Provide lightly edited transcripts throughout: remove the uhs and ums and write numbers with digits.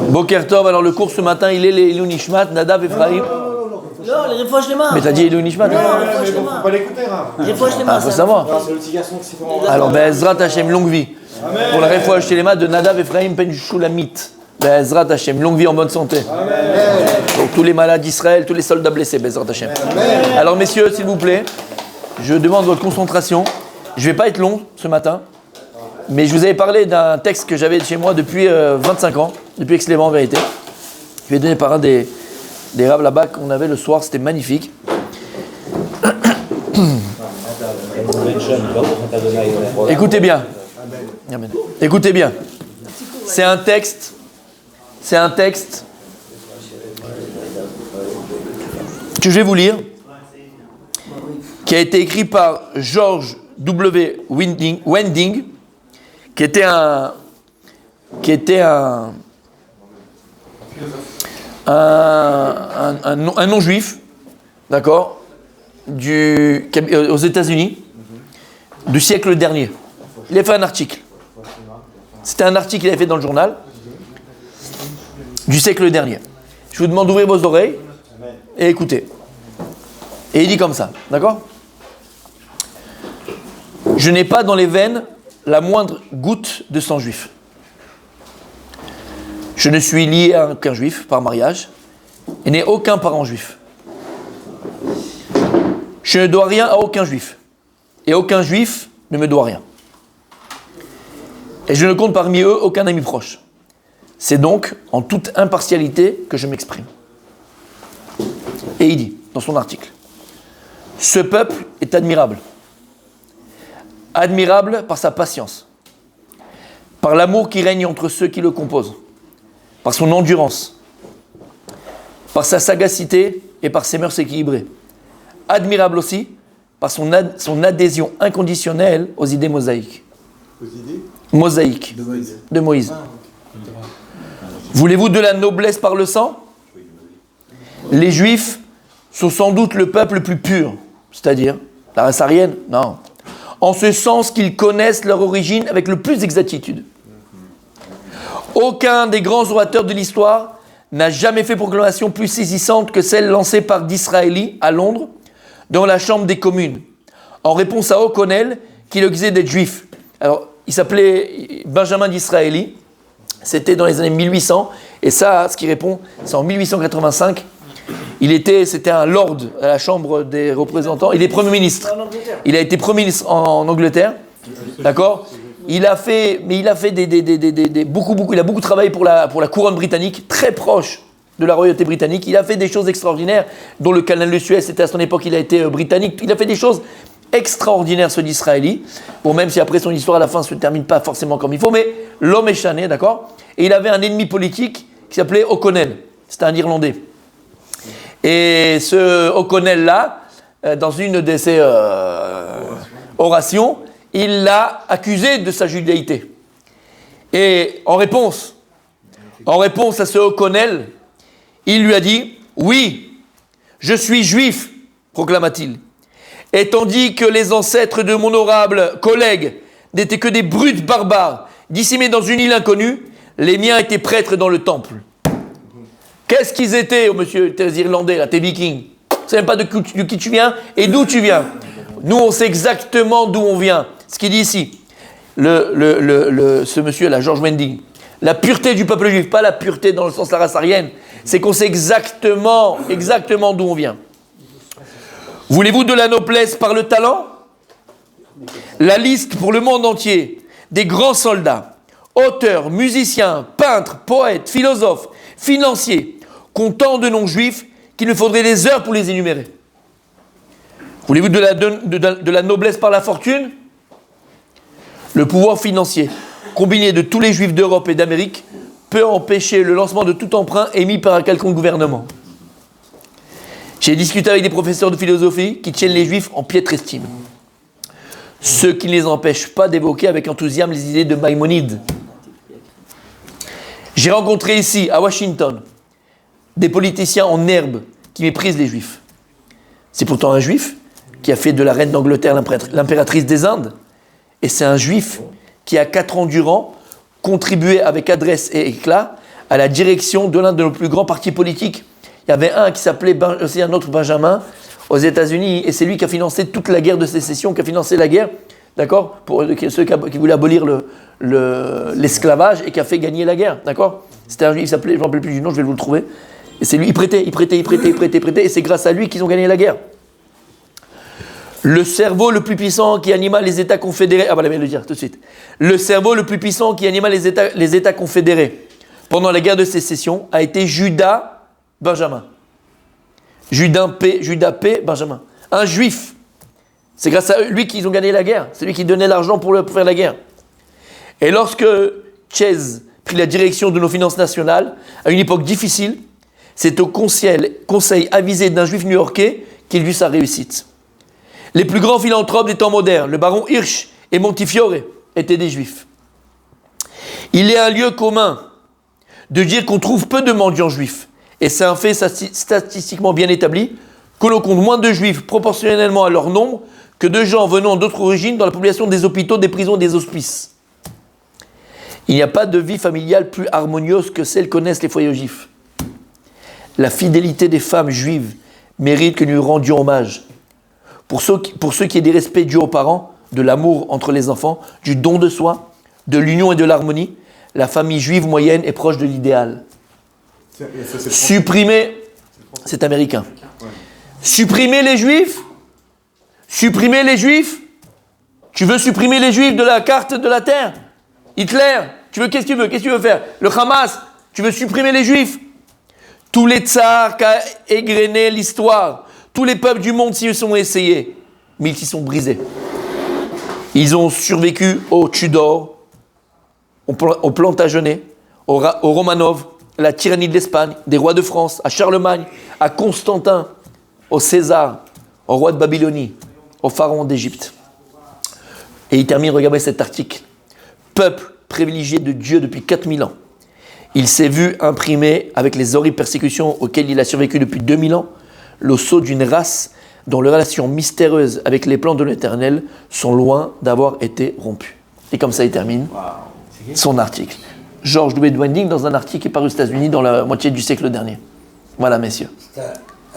Boker Tov, alors le cours ce matin, il est les Ilou Nishmat, Nadav Ephraim. Non, les Refouach Lema. Mais t'as dit Ilou Nishmat? Non, Refouach Lema. Faut pas l'écouter, hein. Refouach Lema. Ah, faut savoir. C'est le petit garçon qui s'est fait. Alors, Ezrat Hashem, longue vie. Pour la Refouach Shelema de Nadav Ephraim Ben Shulamit. Ezrat Hashem, longue vie en bonne santé. Pour tous les malades d'Israël, tous les soldats blessés, Ezrat Hashem. Alors, messieurs, s'il vous plaît, je demande votre concentration. Je ne vais pas être long ce matin, mais je vous avais parlé d'un texte que j'avais chez moi depuis 25 ans, depuis Ex-Léman en vérité. Je vais donner par un des rabbes là-bas qu'on avait le soir, c'était magnifique. Écoutez bien. Amen. Écoutez bien. C'est un texte que je vais vous lire, qui a été écrit par George W. Wending, qui était un non-juif, d'accord, aux États-Unis, du siècle dernier. Il a fait un article. C'était un article qu'il avait fait dans le journal du siècle dernier. Je vous demande d'ouvrir vos oreilles et écoutez. Et il dit comme ça, d'accord ? Je n'ai pas dans les veines la moindre goutte de sang juif. Je ne suis lié à aucun juif par mariage et n'ai aucun parent juif. Je ne dois rien à aucun juif et aucun juif ne me doit rien. Et je ne compte parmi eux aucun ami proche. C'est donc en toute impartialité que je m'exprime. Et il dit dans son article, ce peuple est admirable. Admirable par sa patience, par l'amour qui règne entre ceux qui le composent, par son endurance, par sa sagacité et par ses mœurs équilibrées. Admirable aussi par son adhésion inconditionnelle aux idées mosaïques. Aux idées Mosaïques de Moïse. Voulez-vous de la noblesse par le sang ? Les Juifs sont sans doute le peuple le plus pur, c'est-à-dire la race aryenne ? Non. En ce sens qu'ils connaissent leur origine avec le plus d'exactitude. Aucun des grands orateurs de l'histoire n'a jamais fait proclamation plus saisissante que celle lancée par Disraeli à Londres, dans la Chambre des communes, en réponse à O'Connell, qui le accusait d'être juif. Alors, il s'appelait Benjamin Disraeli, c'était dans les années 1800, et ça, ce qu'il répond, c'est en 1885. C'était un lord à la Chambre des représentants. Il est Premier ministre. Il a été Premier ministre en Angleterre. D'accord ? Il a beaucoup travaillé pour la couronne britannique, très proche de la royauté britannique. Il a fait des choses extraordinaires, dont le canal de Suez, c'était à son époque, il a été britannique. Il a fait des choses extraordinaires, ce d'Israéli. Bon, même si après son histoire, à la fin, ne se termine pas forcément comme il faut, mais l'homme est chané, d'accord ? Et il avait un ennemi politique qui s'appelait O'Connell. C'était un Irlandais. Et ce O'Connell-là, dans une de ses orations, il l'a accusé de sa judaïté. Et en réponse à ce O'Connell, il lui a dit « Oui, je suis juif, proclama-t-il. Et tandis que les ancêtres de mon honorable collègue n'étaient que des brutes barbares, dissimés dans une île inconnue, les miens étaient prêtres dans le temple. » Qu'est-ce qu'ils étaient, oh monsieur, tes Irlandais, là, tes Vikings ? Tu ne sais même pas de qui tu viens et d'où tu viens. Nous, on sait exactement d'où on vient. Ce qu'il dit ici, ce monsieur, là, George Wending, la pureté du peuple juif, pas la pureté dans le sens de la race aryenne, c'est qu'on sait exactement d'où on vient. Voulez-vous de la noblesse par le talent ? La liste pour le monde entier des grands soldats, auteurs, musiciens, peintres, poètes, philosophes, financiers, comptant de noms juifs qu'il me faudrait des heures pour les énumérer. Voulez-vous de la noblesse par la fortune ? Le pouvoir financier, combiné de tous les juifs d'Europe et d'Amérique, peut empêcher le lancement de tout emprunt émis par un quelconque gouvernement. J'ai discuté avec des professeurs de philosophie qui tiennent les juifs en piètre estime. Ce qui ne les empêche pas d'évoquer avec enthousiasme les idées de Maïmonide. J'ai rencontré ici, à Washington, des politiciens en herbe qui méprisent les juifs. C'est pourtant un juif qui a fait de la reine d'Angleterre l'impératrice des Indes. Et c'est un juif qui, à 4 ans durant, contribuait avec adresse et éclat à la direction de l'un de nos plus grands partis politiques. Il y avait un qui s'appelait aussi un autre Benjamin aux États-Unis, et c'est lui qui a financé toute la guerre de sécession, qui a financé la guerre, d'accord, pour ceux qui voulaient abolir l'esclavage et qui a fait gagner la guerre, d'accord. C'était un juif, il s'appelait, je ne me rappelle plus du nom, je vais vous le trouver. Et c'est lui, il prêtait, et c'est grâce à lui qu'ils ont gagné la guerre. Le cerveau le plus puissant qui anima les États confédérés, ah bah, je vais le dire tout de suite. Le cerveau le plus puissant qui anima les États confédérés pendant la guerre de sécession a été Judas Benjamin. Judas P. Benjamin. Un juif. C'est grâce à lui qu'ils ont gagné la guerre. C'est lui qui donnait l'argent pour faire la guerre. Et lorsque Chez prit la direction de nos finances nationales, à une époque difficile, c'est au conseil avisé d'un juif new-yorkais qu'il vit sa réussite. Les plus grands philanthropes des temps modernes, le baron Hirsch et Montefiore, étaient des juifs. Il est un lieu commun de dire qu'on trouve peu de mendiants juifs. Et c'est un fait statistiquement bien établi que l'on compte moins de juifs proportionnellement à leur nombre que de gens venant d'autres origines dans la population des hôpitaux, des prisons et des hospices. Il n'y a pas de vie familiale plus harmonieuse que celle qu'connaissent les foyers juifs. La fidélité des femmes juives mérite que nous lui rendions hommage. Pour ceux qui aient des respects dus aux parents, de l'amour entre les enfants, du don de soi, de l'union et de l'harmonie, la famille juive moyenne est proche de l'idéal. Supprimer, c'est américain. Supprimer les juifs. Tu veux supprimer les juifs de la carte de la terre? Hitler, qu'est-ce que tu veux faire? Le Hamas, tu veux supprimer les juifs? Tous les tsars qu'a égrené l'histoire, tous les peuples du monde s'y sont essayés, mais ils s'y sont brisés. Ils ont survécu aux Tudors, aux Plantagenets, aux Romanov, à la tyrannie de l'Espagne, des rois de France, à Charlemagne, à Constantin, au César, au roi de Babylonie, au pharaon d'Égypte. Et il termine, regardez cet article. Peuple privilégié de Dieu depuis 4000 ans. Il s'est vu imprimer, avec les horribles persécutions auxquelles il a survécu depuis 2000 ans, le sceau d'une race dont les relations mystérieuses avec les plans de l'Éternel sont loin d'avoir été rompues. Et comme ça, il termine son article. George W. Wending, dans un article qui est paru aux États-Unis dans la moitié du siècle dernier. Voilà, messieurs. C'est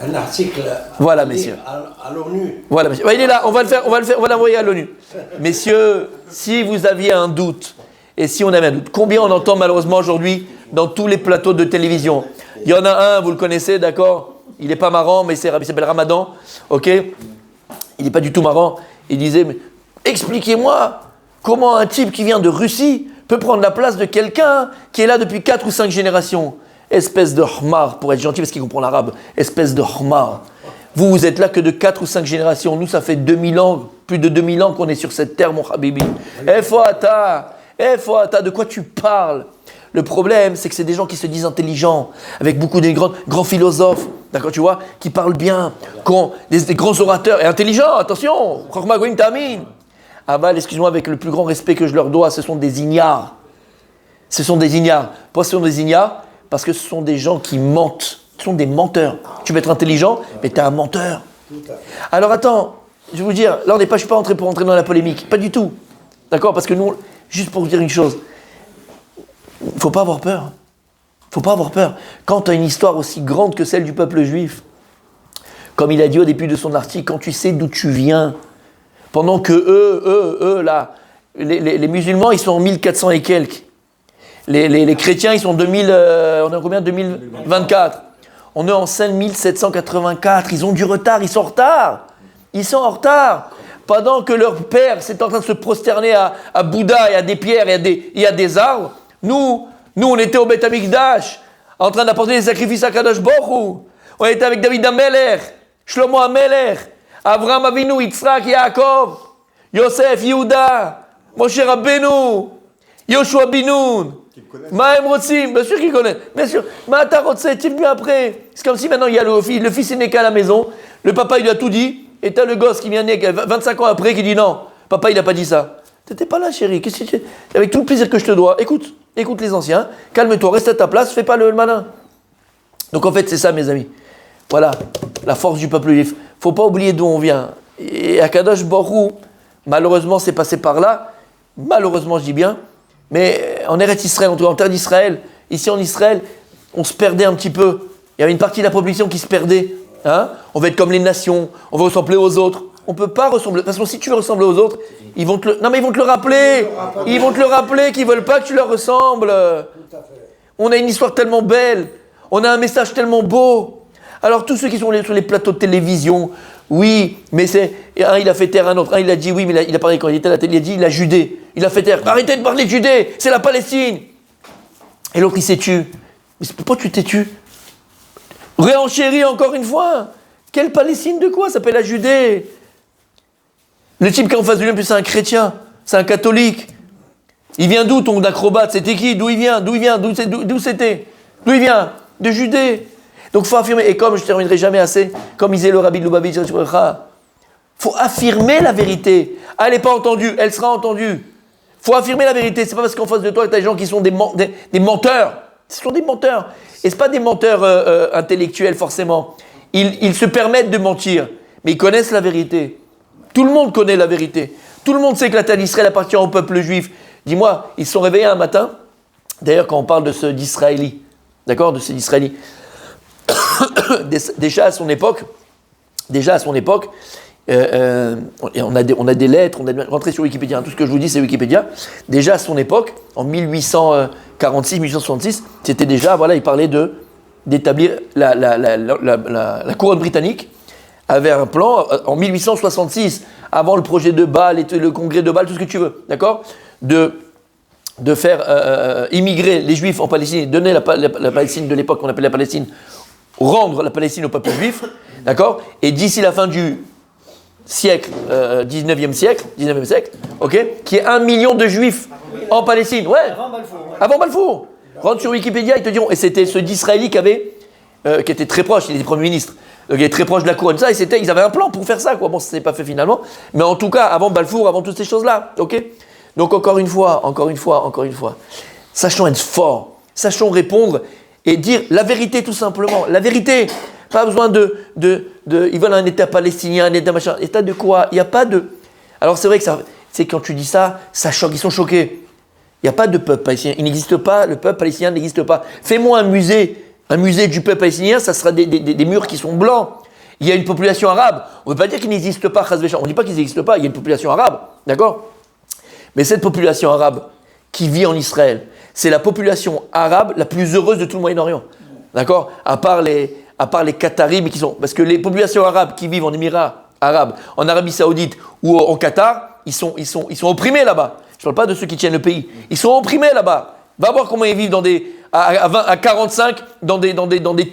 un article voilà, messieurs. À l'ONU. Voilà, messieurs. Il est là, on va l'envoyer à l'ONU. Messieurs, si vous aviez un doute, et si on avait un doute, combien on entend malheureusement aujourd'hui dans tous les plateaux de télévision? Il y en a un, vous le connaissez, d'accord? Il n'est pas marrant, mais il s'appelle Ramadan, ok? Il n'est pas du tout marrant. Il disait, mais expliquez-moi comment un type qui vient de Russie peut prendre la place de quelqu'un qui est là depuis 4 ou 5 générations. Espèce de hmar, pour être gentil, parce qu'il comprend l'arabe. Espèce de hmar. Vous êtes là que de 4 ou 5 générations. Nous, ça fait 2000 ans, plus de 2000 ans qu'on est sur cette terre, mon habibi. Foata, de quoi tu parles? Le problème, c'est que c'est des gens qui se disent intelligents, avec beaucoup de grands philosophes, d'accord, tu vois, qui parlent bien, des grands orateurs, et intelligents, attention, Aval, excuse-moi, avec le plus grand respect que je leur dois, ce sont des ignares. Ce sont des ignares. Pourquoi ce sont des ignares? Parce que ce sont des gens qui mentent. Ce sont des menteurs. Tu veux être intelligent, mais tu es un menteur. Alors attends, je vais vous dire, là je ne suis pas entré pour entrer dans la polémique, pas du tout. D'accord? Parce que nous, juste pour vous dire une chose, il ne faut pas avoir peur. Il ne faut pas avoir peur. Quand tu as une histoire aussi grande que celle du peuple juif, comme il a dit au début de son article, quand tu sais d'où tu viens, pendant que eux, là, les musulmans, ils sont en 1400 et quelques. Les chrétiens, ils sont en 2000, on est en combien? 2024. On est en 5784. Ils ont du retard, ils sont en retard. Ils sont en retard. Pendant que leur père c'est en train de se prosterner à Bouddha et à des pierres et à des arbres, nous, on était au Beth Amikdash, en train d'apporter des sacrifices à Kadosh Baruch Hu. On était avec David Amelech, Shlomo Amelech, Avraham Avinu, Yitzhak, Yaakov, Yosef, Yehuda, Moshe Rabbeinu, Yoshua Binoun. Mahem Rotzim, bien sûr qu'ils connaissent. Bien sûr. Mata Rotzim, tu es venu après. C'est comme si maintenant il y a le fils est né qu'à la maison, le papa il lui a tout dit, et t'as le gosse qui vient né 25 ans après qui dit non, papa il a pas dit ça. T'étais pas là, chérie. Qu'est-ce que avec tout le plaisir que je te dois, écoute les anciens, calme-toi, reste à ta place, fais pas le malin. Donc en fait, c'est ça, mes amis. Voilà, la force du peuple juif. Faut pas oublier d'où on vient. Et à Kadosh Baruch Hu, malheureusement, c'est passé par là. Malheureusement, je dis bien. Mais en Eretz Israël, en tout cas en terre d'Israël, ici en Israël, on se perdait un petit peu. Il y avait une partie de la population qui se perdait. Hein, on va être comme les nations, on va ressembler aux autres. On ne peut pas ressembler. De toute façon, si tu veux ressembler aux autres, ils vont te le... Non, mais ils vont te le rappeler. Ils vont te le rappeler qu'ils ne veulent pas que tu leur ressembles. On a une histoire tellement belle. On a un message tellement beau. Alors, tous ceux qui sont sur les plateaux de télévision, oui, mais c'est... Un, il a fait taire un autre. Un, il a dit oui, mais il a parlé quand il était à la télé, il a dit, il a Judée. Il a fait taire. Arrêtez de parler de Judée, c'est la Palestine. Et l'autre, il s'est tué. Mais pourquoi tu t'es tué? Réenchéris encore une fois. Quelle Palestine de quoi? Ça s'appelle la Judée. Le type qui est en face de lui, c'est un chrétien, c'est un catholique. Il vient d'où ton acrobate? C'était qui? D'où il vient? D'où c'était? D'où il vient? De Judée. Donc il faut affirmer, et comme je ne terminerai jamais assez, comme disait le Rabbi de Lubavitch, il faut affirmer la vérité. Elle n'est pas entendue, elle sera entendue. Il faut affirmer la vérité. C'est pas parce qu'en face de toi, tu as des gens qui sont des menteurs. Ce sont des menteurs. Et ce pas des menteurs intellectuels forcément. Ils se permettent de mentir, mais ils connaissent la vérité. Tout le monde connaît la vérité. Tout le monde sait que la terre d'Israël appartient au peuple juif. Dis-moi, ils se sont réveillés un matin. D'ailleurs, quand on parle de ceux d'Israéli, d'accord, de ces Israéliens, déjà à son époque, et on a des lettres, on a rentré sur Wikipédia, hein, tout ce que je vous dis c'est Wikipédia. Déjà à son époque, en 1846-1866, c'était déjà, voilà, il parlait d'établir la couronne britannique avait un plan en 1866, avant le projet de Bâle, le congrès de Bâle, tout ce que tu veux, d'accord, de faire immigrer les Juifs en Palestine, donner la Palestine de l'époque qu'on appelle la Palestine, rendre la Palestine au peuple juif, d'accord, et d'ici la fin du siècle, 19e siècle, ok, qui est 1 million de Juifs en Palestine, ouais, avant Balfour. Rentre sur Wikipédia, ils te diront, et c'était ce d'Israéli qui était très proche, il était Premier ministre. Donc il est très proche de la couronne, ça, et ils avaient un plan pour faire ça, quoi. Bon, ça s'est pas fait finalement, mais en tout cas, avant Balfour, avant toutes ces choses-là, ok. Donc encore une fois, sachons être forts, sachons répondre et dire la vérité tout simplement, la vérité. Pas besoin ils veulent un État palestinien, un État machin, État de quoi? Il n'y a pas de... Alors c'est vrai que c'est quand tu dis ça, ça choque, ils sont choqués. Il n'y a pas de peuple palestinien, il n'existe pas, le peuple palestinien n'existe pas. Fais-moi un musée du peuple palestinien, ça sera des murs qui sont blancs. Il y a une population arabe. On ne veut pas dire qu'il n'existe pas, on ne dit pas qu'ils n'existent pas, il y a une population arabe, d'accord? Mais cette population arabe qui vit en Israël, c'est la population arabe la plus heureuse de tout le Moyen-Orient, d'accord? À part les Qataris, mais qui sont... Parce que les populations arabes qui vivent en Émirats arabes, en Arabie Saoudite ou en Qatar, ils sont opprimés là-bas. Je ne parle pas de ceux qui tiennent le pays. Ils sont opprimés là-bas. Va voir comment ils vivent à 45 dans des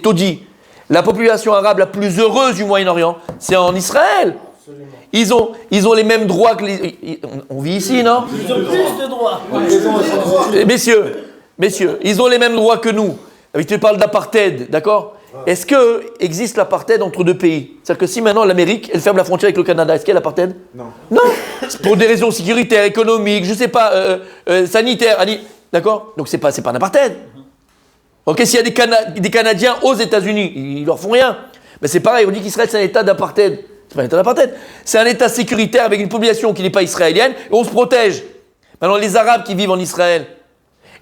taudis. La population arabe la plus heureuse du Moyen-Orient, c'est en Israël. Ils ont les mêmes droits que les... On vit ici, non? Ils ont plus de droits. Messieurs, ils ont les mêmes droits que nous. Je te parle d'apartheid, d'accord? Est-ce qu'existe l'apartheid entre deux pays? C'est-à-dire que si maintenant l'Amérique, elle ferme la frontière avec le Canada, est-ce qu'il y a l'apartheid? Non. Non. Pour des raisons sécuritaires, économiques, je ne sais pas, sanitaires, d'accord? Donc c'est pas un apartheid. Ok, s'il y a des Canadiens aux États-Unis, ils leur font rien. Mais c'est pareil, on dit qu'Israël c'est un état d'apartheid. C'est pas un état d'apartheid. C'est un état sécuritaire avec une population qui n'est pas israélienne et on se protège. Maintenant, les Arabes qui vivent en Israël,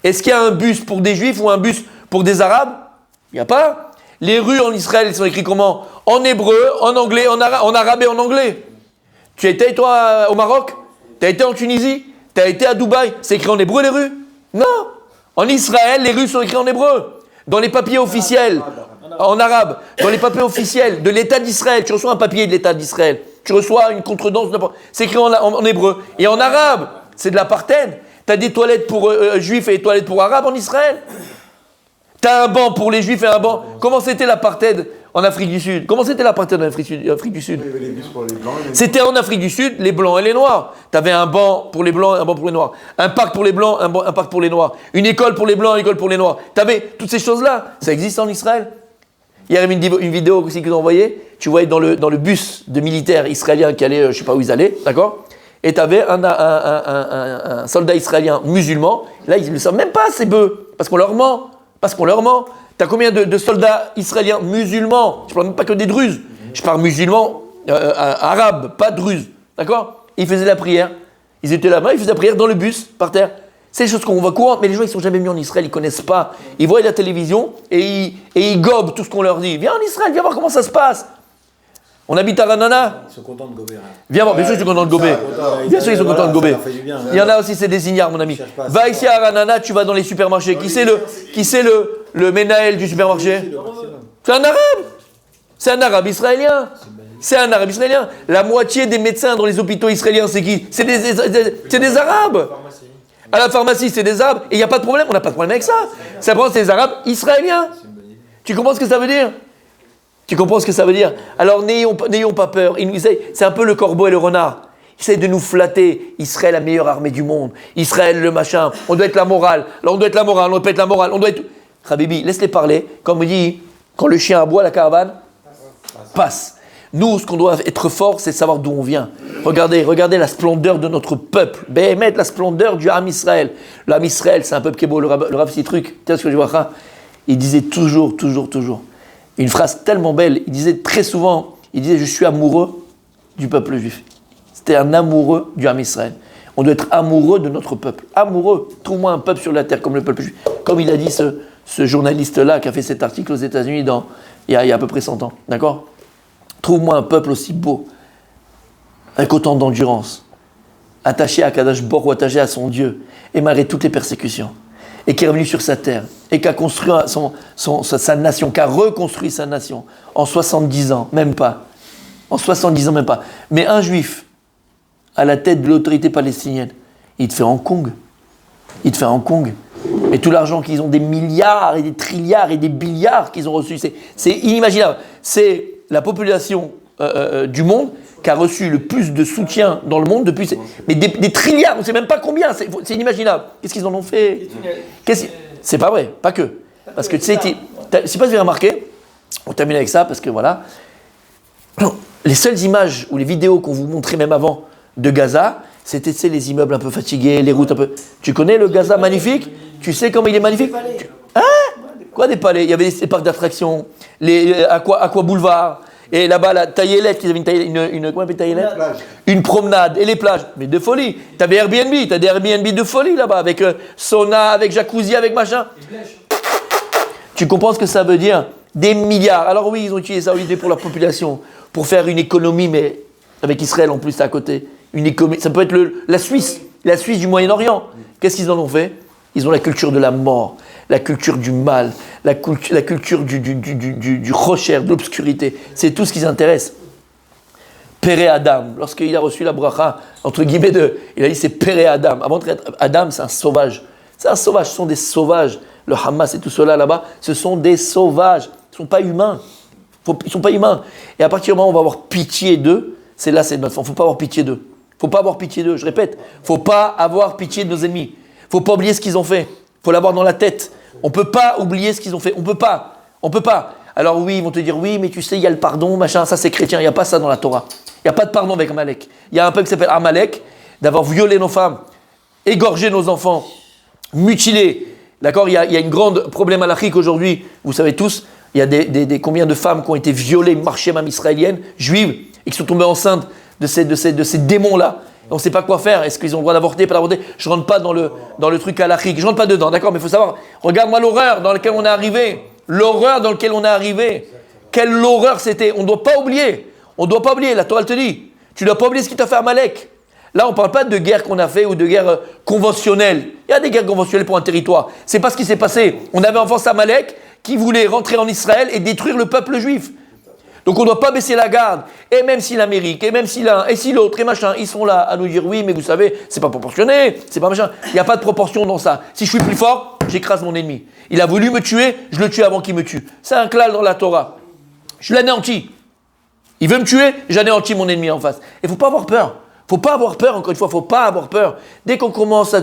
est-ce qu'il y a un bus pour des Juifs ou un bus pour des Arabes? Il n'y a pas. Les rues en Israël, elles sont écrites comment? En hébreu, en anglais, en arabe et en anglais. Tu as été, toi, au Maroc? Tu as été en Tunisie? Tu as été à Dubaï? C'est écrit en hébreu, les rues? Non. En Israël, les rues sont écrites en hébreu. Dans les papiers officiels, en arabe. Dans les papiers officiels de l'État d'Israël, tu reçois un papier de l'État d'Israël. Tu reçois une contredanse, c'est écrit en hébreu. Et en arabe, c'est de l'apartheid. Tu as des toilettes pour juifs et des toilettes pour arabes en Israël. Tu as un banc pour les juifs et un banc. Comment c'était l'apartheid en Afrique du Sud? Comment c'était l'apartheid en Afrique du Sud? Il y avait les bus pour les blancs. C'était en Afrique du Sud, les blancs et les noirs. Tu avais un banc pour les blancs et un banc pour les noirs. Un parc pour les blancs, un parc pour les noirs. Une école pour les blancs, une école pour les noirs. Tu avais toutes ces choses-là. Ça existe en Israël. Il y avait une vidéo aussi qu'ils ont envoyée. Tu voyais dans le bus de militaires israéliens qui allaient, je ne sais pas où ils allaient, d'accord? Et tu avais un soldat israélien musulman. Là, ils ne le savent même pas, ces bœufs, parce qu'on leur ment. Tu as combien de soldats israéliens musulmans? Je ne parle même pas que des druzes. Je parle musulmans, arabes, pas druzes. D'accord? Ils faisaient la prière. Ils étaient là-bas, ils faisaient la prière dans le bus, par terre. C'est des choses qu'on voit courantes, mais les gens, ils ne sont jamais venus en Israël, ils ne connaissent pas. Ils voient la télévision et ils gobent tout ce qu'on leur dit. Viens en Israël, viens voir comment ça se passe. On habite à Ranana. Ils sont contents de gober. Viens voir, bien sûr, ils sont contents de gober. Bien sûr, ils sont contents de gober. Il y en a aussi, c'est des ignares, mon ami. Va ici à Ranana, tu vas dans les supermarchés. Qui c'est le Menaël du supermarché? C'est un arabe. C'est un arabe israélien. C'est un arabe israélien. La moitié des médecins dans les hôpitaux israéliens, c'est qui? C'est des arabes. À la pharmacie, c'est des arabes. Et il n'y a pas de problème, on n'a pas de problème avec ça. Simplement, c'est des arabes israéliens. Tu comprends ce que ça veut dire? Tu comprends ce que ça veut dire? Alors, n'ayons pas peur. C'est un peu le corbeau et le renard. Ils essayent de nous flatter. Israël, la meilleure armée du monde. Israël, le machin. On doit être la morale. Alors, on doit être la morale. On doit pas être la morale. On doit être... Habibi, laisse-les parler. Comme on dit, quand le chien aboie, la caravane passe. Nous, ce qu'on doit être fort, c'est de savoir d'où on vient. Regardez la splendeur de notre peuple. Béhémet, la splendeur du Ham Israël. Le Ham Israël, c'est un peuple qui est beau. Le Rav Citruc, tu sais ce que je vois, il disait toujours, une phrase tellement belle. Il disait très souvent, je suis amoureux du peuple juif. C'était un amoureux du Ham Israël. On doit être amoureux de notre peuple. Amoureux. Trouve-moi un peuple sur la terre comme le peuple juif. Comme il a dit ce journaliste-là qui a fait cet article aux États-Unis il y a à peu près 100 ans. D'accord ? Trouve-moi un peuple aussi beau, avec autant d'endurance, attaché à Kadosh Baruch Hu, attaché à son Dieu, et malgré toutes les persécutions, et qui est revenu sur sa terre, et qui a construit sa nation, qui a reconstruit sa nation en 70 ans, même pas. En 70 ans, même pas. Mais un juif, à la tête de l'autorité palestinienne, il te fait Hong Kong. Et tout l'argent qu'ils ont, des milliards et des trilliards et des billiards qu'ils ont reçus, c'est inimaginable. C'est la population du monde qui a reçu le plus de soutien dans le monde depuis... Mais des trilliards, on ne sait même pas combien, c'est inimaginable. Qu'est-ce qu'ils en ont fait? C'est pas vrai, pas que. Parce que tu sais, je ne sais pas si vous avez remarqué, on termine avec ça, parce que voilà, les seules images ou les vidéos qu'on vous montrait même avant de Gaza, c'était les immeubles un peu fatigués, les routes un peu... Tu connais le Gaza magnifique? Tu sais comment il est magnifique? Hein? Quoi des palais? Il y avait des parcs d'attractions, les Aqua Boulevard, et là-bas la Taïelette, ils avaient comment on appelle Taïelette? Une promenade, et les plages, mais de folie. T'as des Airbnb de folie là-bas, avec sauna, avec jacuzzi, avec machin. Tu comprends ce que ça veut dire? Des milliards. Alors oui, ils ont utilisé ça pour la population, pour faire une économie, mais avec Israël en plus à côté. Une économie, ça peut être la Suisse du Moyen-Orient. Qu'est-ce qu'ils en ont fait? Ils ont la culture de la mort, la culture du mal, la culture du rocher, de l'obscurité. C'est tout ce qui les intéresse. Péré Adam, lorsqu'il a reçu la bracha, entre guillemets, il a dit c'est Péré Adam. Avant d'être Adam, c'est un sauvage. Ce sont des sauvages. Le Hamas et tout cela là-bas, ce sont des sauvages. Ils ne sont pas humains. Ils ne sont pas humains. Et à partir du moment où on va avoir pitié d'eux, c'est notre faute. Il ne faut pas avoir pitié d'eux. Je répète, il ne faut pas avoir pitié de nos ennemis. Il ne faut pas oublier ce qu'ils ont fait. Il faut l'avoir dans la tête. On ne peut pas oublier ce qu'ils ont fait. On ne peut pas. Alors oui, ils vont te dire, oui, mais tu sais, il y a le pardon, machin, ça c'est chrétien. Il n'y a pas ça dans la Torah. Il n'y a pas de pardon avec Amalek. Il y a un peuple qui s'appelle Amalek, d'avoir violé nos femmes, égorgé nos enfants, mutilé. D'accord? Il y a une grande problème halachique aujourd'hui. Vous savez tous, il y a combien de femmes qui ont été violées, marchées même israéliennes, juives, et qui sont tombées enceintes de ces démons-là. On ne sait pas quoi faire. Est-ce qu'ils ont le droit d'avorter, pas d'avorter? Je ne rentre pas dans le truc halachique. Je ne rentre pas dedans, d'accord? Mais il faut savoir, regarde-moi l'horreur dans laquelle on est arrivé. Quelle horreur c'était. On ne doit pas oublier. La Torah te dit. Tu ne dois pas oublier ce qui t'a fait Amalek. Là, on ne parle pas de guerre qu'on a fait ou de guerre conventionnelle. Il y a des guerres conventionnelles pour un territoire. Ce n'est pas ce qui s'est passé. On avait en face Amalek qui voulait rentrer en Israël et détruire le peuple juif. Donc on ne doit pas baisser la garde. Et même si l'Amérique, et même si l'un, et si l'autre, et machin, ils sont là à nous dire oui, mais vous savez, c'est pas proportionné, c'est pas machin. Il n'y a pas de proportion dans ça. Si je suis plus fort, j'écrase mon ennemi. Il a voulu me tuer, je le tue avant qu'il me tue. C'est un klal dans la Torah. Je l'anéantis. Il veut me tuer, j'anéantis mon ennemi en face. Et il ne faut pas avoir peur. Encore une fois, faut pas avoir peur. Dès qu'on commence à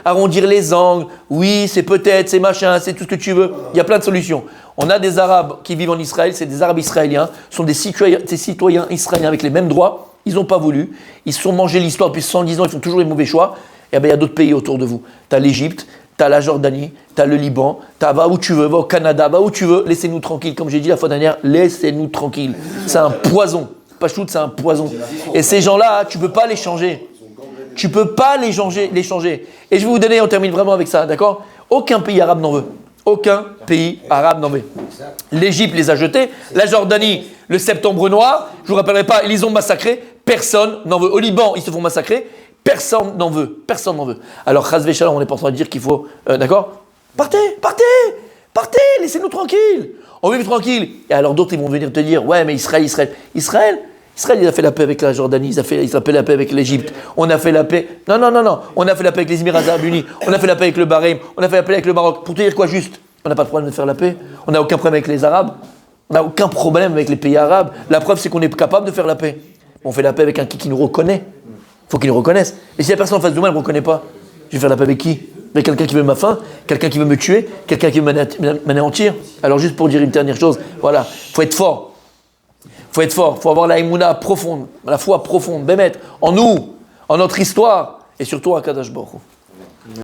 arrondir les angles, oui, c'est peut-être, c'est machin, c'est tout ce que tu veux, il y a plein de solutions. On a des Arabes qui vivent en Israël, c'est des Arabes israéliens, sont des citoyens israéliens avec les mêmes droits, ils n'ont pas voulu, ils se sont mangés l'histoire depuis 110 ans, ils font toujours les mauvais choix, et bien il y a d'autres pays autour de vous. Tu as l'Égypte, tu as la Jordanie, tu as le Liban, va où tu veux, va au Canada, va où tu veux, laissez-nous tranquilles. Comme j'ai dit la fois dernière, laissez-nous tranquilles. C'est un poison. Pachout, c'est un poison. Et ces gens-là, tu ne peux pas les changer. tu peux pas les changer. Et je vais vous donner, on termine vraiment avec ça, d'accord? Aucun pays arabe n'en veut. Aucun pays arabe n'en veut. L'Égypte les a jetés, la Jordanie, le septembre noir, je ne vous rappellerai pas, ils les ont massacrés, personne n'en veut. Au Liban, ils se font massacrer, personne n'en veut. Personne n'en veut. Alors, Chas Veshalom, on n'est pas en train de dire qu'il faut, d'accord? Partez, laissez-nous tranquilles. On veut vivre tranquille. Et alors d'autres, ils vont venir te dire, ouais, mais Israël, il a fait la paix avec la Jordanie, il a fait la paix avec l'Égypte. On a fait la paix. Non. On a fait la paix avec les Émirats Arabes Unis. On a fait la paix avec le Bahreïn. On a fait la paix avec le Maroc. Pour te dire quoi, juste, on n'a pas de problème de faire la paix. On n'a aucun problème avec les Arabes. On n'a aucun problème avec les pays arabes. La preuve, c'est qu'on est capable de faire la paix. On fait la paix avec un qui nous reconnaît. Il faut qu'il nous reconnaisse. Et si la personne en face de moi ne me reconnaît pas, je vais faire la paix avec qui? Avec quelqu'un qui veut ma faim, quelqu'un qui veut me tuer, quelqu'un qui veut m'anéantir. Alors juste pour dire une dernière chose, voilà, faut être fort. Faut avoir la émouna profonde, la foi profonde, Bémet, en nous, en notre histoire, et surtout à Kadosh Baruch Hu.